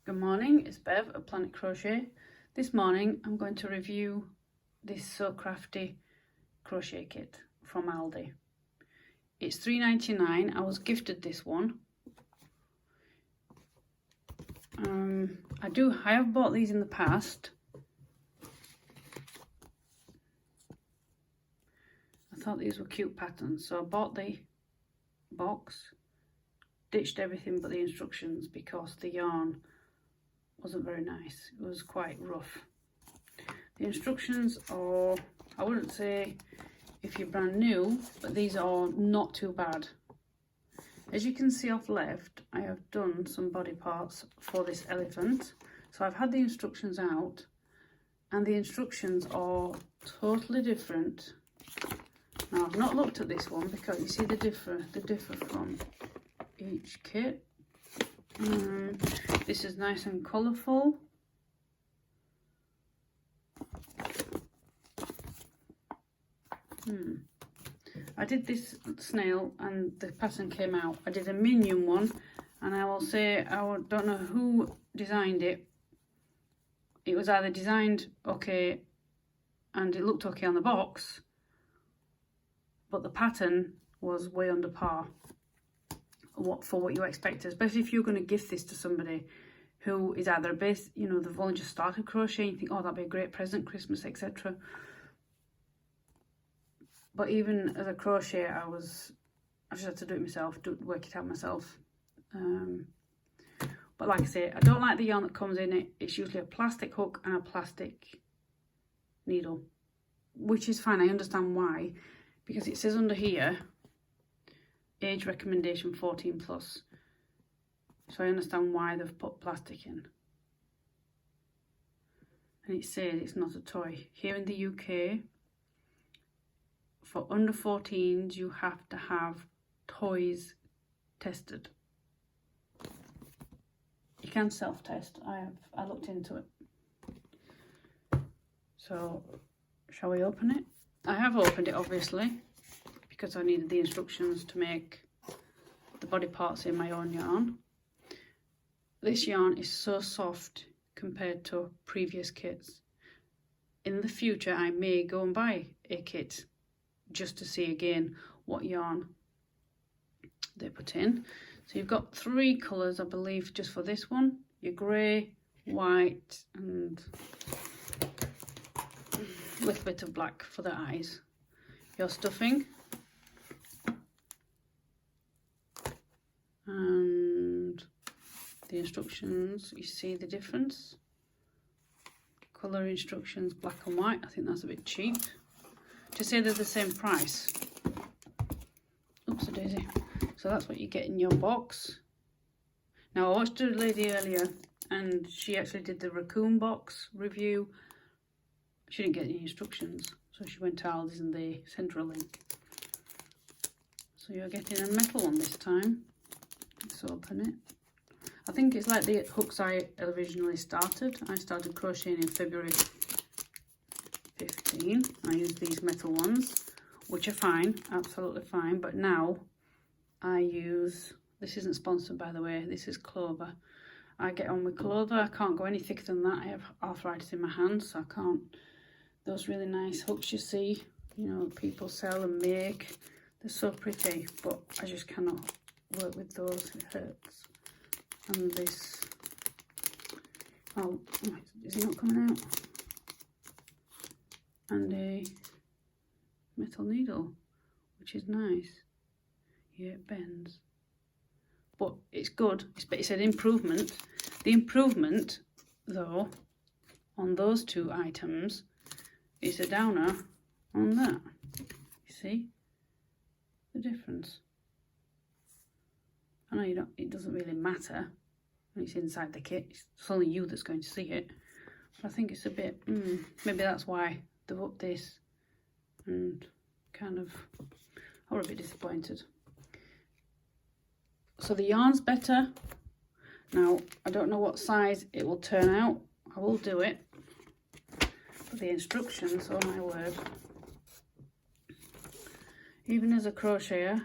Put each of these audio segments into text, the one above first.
Good morning, it's Bev at Planet Crochet. This morning I'm going to review this So Crafty crochet kit from Aldi. It's $3.99. I was gifted this one. I have bought these in the past. I thought these were cute patterns, so I bought the box, ditched everything but the instructions because the yarn wasn't very nice. It was quite rough. The instructions are, I wouldn't say if you're brand new, but these are not too bad. As you can see off left, I have done some body parts for this elephant. So I've had the instructions out, and the instructions are totally different. Now I've not looked at this one because you see the differ from each kit. This is nice and colourful. I did this snail and the pattern came out. I did a minion one, and I will say I don't know who designed it. It was either designed okay and it looked okay on the box, but the pattern was way under par for what you expect, especially if you're going to gift this to somebody who is either a base, you know, they've only just started crocheting, you think, oh, that'd be a great present, Christmas, etc. But even as a crocheter, I just had to do it myself, work it out myself. But like I say, I don't like the yarn that comes in it. It's usually a plastic hook and a plastic needle, which is fine. I understand why, because it says under here, age recommendation 14 plus. So I understand why they've put plastic in. And it says it's not a toy. Here in the UK, for under 14s, you have to have toys tested. You can self-test. I looked into it. So, shall we open it? I have opened it, obviously, because I needed the instructions to make the body parts in my own yarn. This yarn is so soft compared to previous kits. In the future, I may go and buy a kit just to see again what yarn they put in. So you've got 3 colours, I believe, just for this one. Your grey, white, and a little bit of black for the eyes. Your stuffing. And the instructions, you see the difference. Colour instructions, black and white. I think that's a bit cheap. To say they're the same price. Oops a daisy. So that's what you get in your box. Now I watched a lady earlier and she actually did the raccoon box review. She didn't get any instructions, so she went to Aldi's and they sent her a link. So you're getting a metal one this time. Let's open it. I think it's like the hooks I originally started. I started crocheting in February 15. I used these metal ones, which are fine, absolutely fine, but now I use, this isn't sponsored by the way, this is Clover. I get on with Clover. I can't go any thicker than that. I have arthritis in my hands, so I can't. Those really nice hooks you see, you know, people sell and make, they're so pretty, but I just cannot work with those, it hurts. And this, oh, is it not coming out? And a metal needle, which is nice. Yeah, it bends, but it's good. It's an improvement. The improvement, though, on those 2 items is a downer on that. You see the difference? I know you don't. It doesn't really matter when it's inside the kit. It's only you that's going to see it. But I think it's a bit. Maybe that's why they've upped this, and kind of. I was a bit disappointed. So the yarn's better. Now, I don't know what size it will turn out. I will do it. But the instructions, oh my word. Even as a crocheter,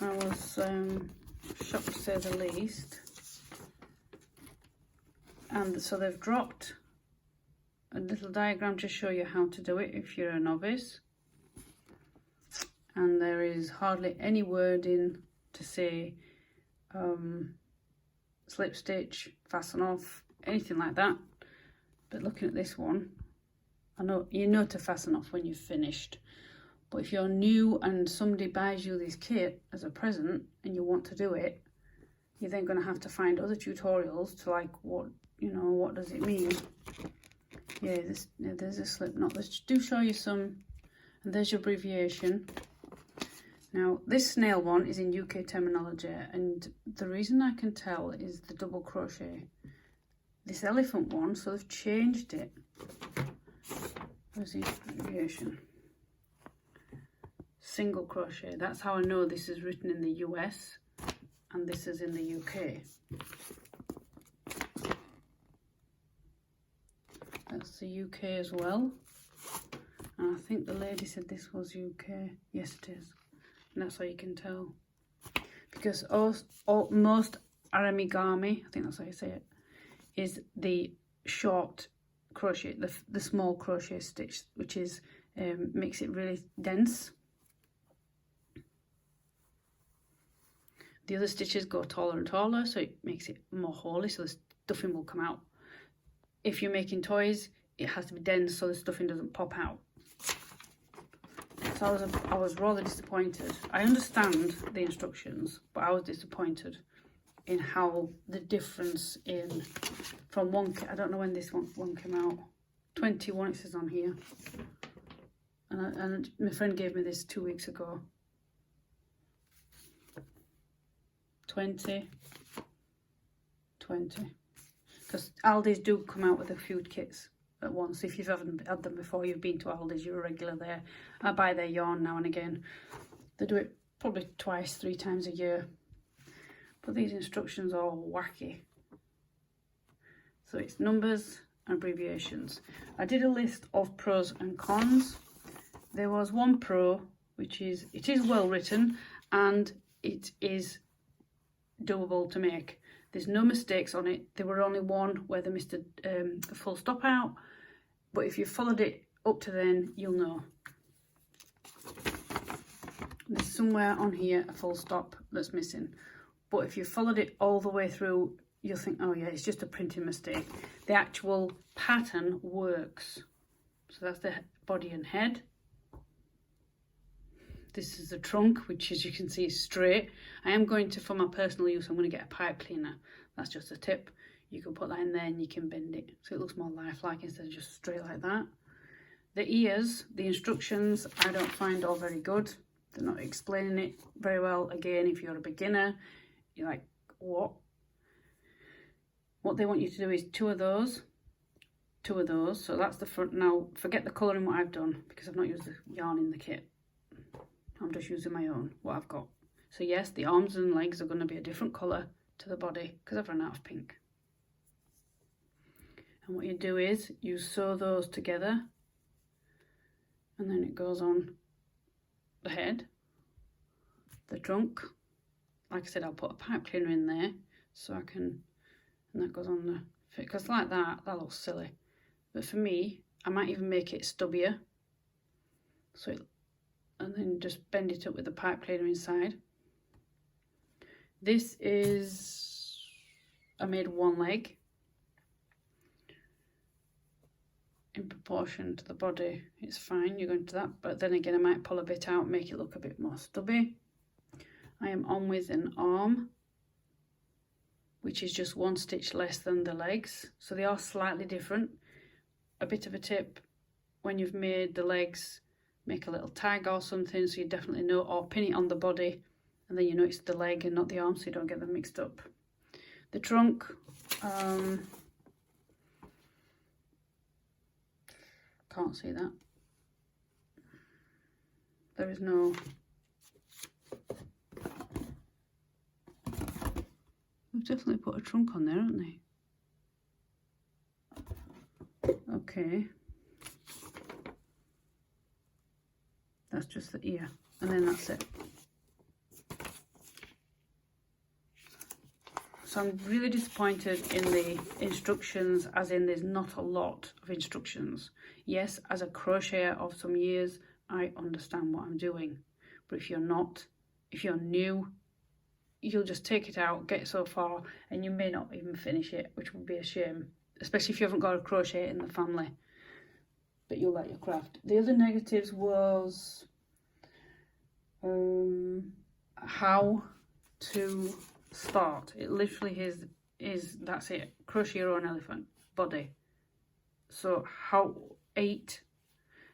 I was shocked to say the least. And so they've dropped a little diagram to show you how to do it if you're a novice. And there is hardly any wording to say slip stitch, fasten off, anything like that. But looking at this one, I know you know to fasten off when you've finished. But if you're new and somebody buys you this kit as a present and you want to do it, you're then going to have to find other tutorials to like, what, you know, what does it mean? Yeah, there's a slip knot. Let's do show you some, and there's your abbreviation. Now, this snail one is in UK terminology, and the reason I can tell is the double crochet. This elephant one, so they've changed it. Where's the abbreviation? Single crochet. That's how I know this is written in the US and this is in the UK. That's the UK as well. And I think the lady said this was UK. Yes, it is. And that's how you can tell. Because most aramigami, I think that's how you say it, is the short crochet, the small crochet stitch, which is makes it really dense. The other stitches go taller and taller, so it makes it more holy, so the stuffing will come out. If you're making toys, it has to be dense so the stuffing doesn't pop out. So I was rather disappointed. I understand the instructions, but I was disappointed in how the difference in from one, I don't know when this one came out, 21 it says on here, and my friend gave me this 2 weeks ago. 20, because Aldi's do come out with a few kits at once. If you haven't had them before, you've been to Aldi's, you're a regular there. I buy their yarn now and again. They do it probably twice, 3 times a year. But these instructions are all wacky. So it's numbers and abbreviations. I did a list of pros and cons. There was one pro, which is, it is well written and it is doable to make. There's no mistakes on it. There were only one where they missed a full stop out, but if you followed it up to then, you'll know. There's somewhere on here a full stop that's missing, but if you followed it all the way through, you'll think, oh yeah, it's just a printing mistake. The actual pattern works. So that's the body and head. This is the trunk, which as you can see is straight. I am going to, for my personal use, I'm going to get a pipe cleaner. That's just a tip. You can put that in there and you can bend it so it looks more lifelike instead of just straight like that. The ears, the instructions, I don't find all very good. They're not explaining it very well. Again, if you're a beginner, you're like, what? What they want you to do is two of those. So that's the front. Now, forget the colouring what I've done because I've not used the yarn in the kit. I'm just using my own, what I've got. So yes, the arms and legs are going to be a different colour to the body because I've run out of pink. And what you do is you sew those together and then it goes on the head, the trunk. Like I said, I'll put a pipe cleaner in there so I can, and that goes on the fit, because like that looks silly. But for me, I might even make it stubbier. So it, and then just bend it up with the pipe cleaner inside. This is, I made one leg in proportion to the body. It's fine, you're going to that, but then again I might pull a bit out, make it look a bit more stubby. I am on with an arm, which is just 1 stitch less than the legs, so they are slightly different. A bit of a tip, when you've made the legs, make a little tag or something so you definitely know, or pin it on the body and then you know it's the leg and not the arm so you don't get them mixed up. The trunk, can't see that. There is no, they've definitely put a trunk on there, haven't they? Okay. That's just the ear, and then that's it. So I'm really disappointed in the instructions, as in there's not a lot of instructions. Yes, as a crocheter of some years, I understand what I'm doing. But if you're not, if you're new, you'll just take it out, get so far, and you may not even finish it, which would be a shame, especially if you haven't got a crochet in the family. But you'll like your craft. The other negatives was how to start. It literally is that's it. Crochet your own elephant body. So how 8.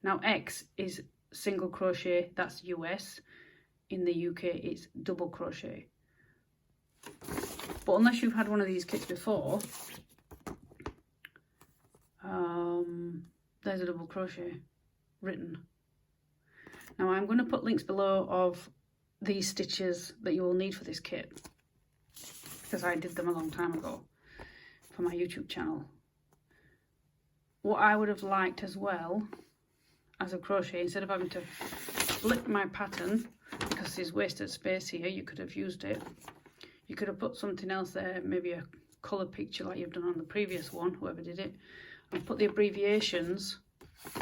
Now X is single crochet. That's US. In the UK, it's double crochet. But unless you've had one of these kits before, there's a double crochet written. Now I'm going to put links below of these stitches that you will need for this kit, because I did them a long time ago for my YouTube channel. What I would have liked as well as a crochet, instead of having to flip my pattern because there's wasted space here, you could have used it. You could have put something else there, maybe a colour picture like you've done on the previous one, whoever did it, and put the abbreviations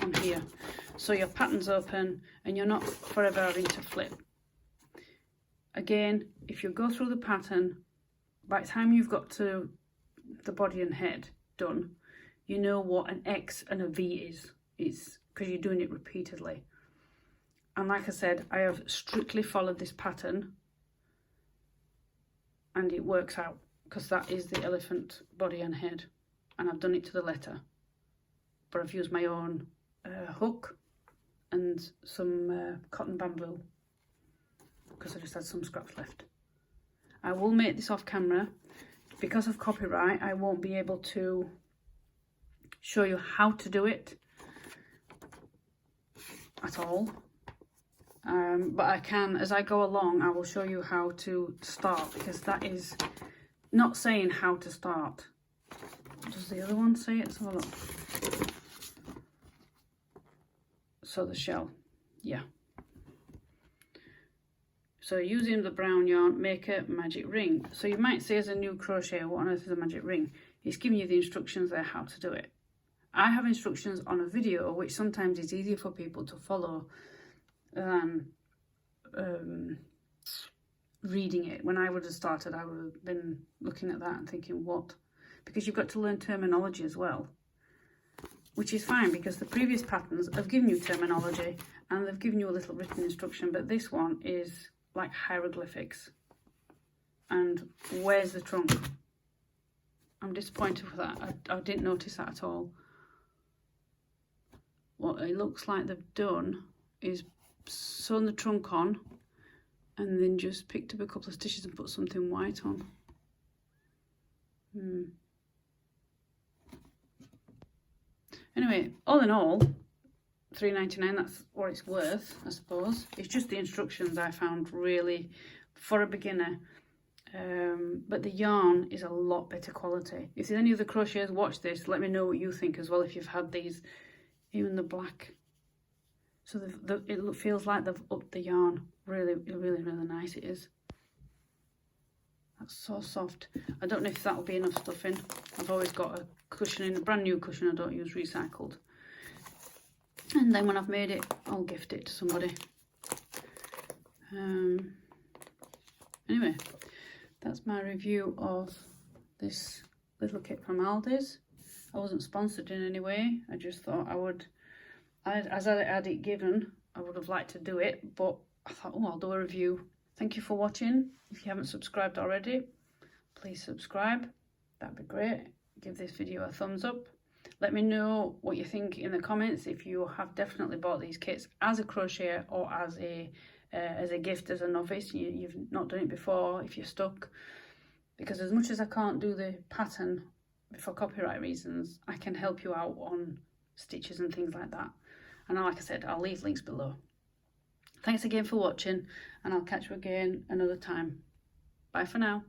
on here, so your pattern's open and you're not forever having to flip. Again, if you go through the pattern, by the time you've got to the body and head done, you know what an X and a V is. It's because you're doing it repeatedly. And like I said, I have strictly followed this pattern and it works out, because that is the elephant body and head, and I've done it to the letter. But I've used my own hook and some cotton bamboo, because I just had some scraps left. I will make this off camera. Because of copyright, I won't be able to show you how to do it at all. But I can, as I go along, I will show you how to start, because that is not saying how to start. Does the other one say it? Let's have a look. So the shell, yeah. So using the brown yarn, make a magic ring. So you might say, as a new crocheter, what on earth is a magic ring? It's giving you the instructions there how to do it. I have instructions on a video, which sometimes is easier for people to follow than reading it. When I would have started, I would have been looking at that and thinking, what? Because you've got to learn terminology as well, which is fine, because the previous patterns have given you terminology and they've given you a little written instruction, but this one is like hieroglyphics. And where's the trunk? I'm disappointed with that. I didn't notice that at all. What it looks like they've done is sewn the trunk on and then just picked up a couple of stitches and put something white on. Anyway, all in all, $3.99, that's what it's worth, I suppose. It's just the instructions I found really, for a beginner. But the yarn is a lot better quality. If there's any other crocheters watch this, let me know what you think as well, if you've had these, even the black. So it feels like they've upped the yarn. Really, really, really nice it is. That's so soft. I don't know if that'll be enough stuffing. I've always got a cushion, a brand new cushion. I don't use recycled. And then when I've made it, I'll gift it to somebody. Anyway, that's my review of this little kit from Aldi's. I wasn't sponsored in any way. I just thought I would, as I had it given, I would have liked to do it, but I thought, oh, I'll do a review. Thank you for watching. If you haven't subscribed already, please subscribe. That'd be great. Give this video a thumbs up. Let me know what you think in the comments, if you have definitely bought these kits as a crocheter or as a gift as a novice. You've not done it before, if you're stuck. Because as much as I can't do the pattern for copyright reasons, I can help you out on stitches and things like that. And like I said, I'll leave links below. Thanks again for watching, and I'll catch you again another time. Bye for now.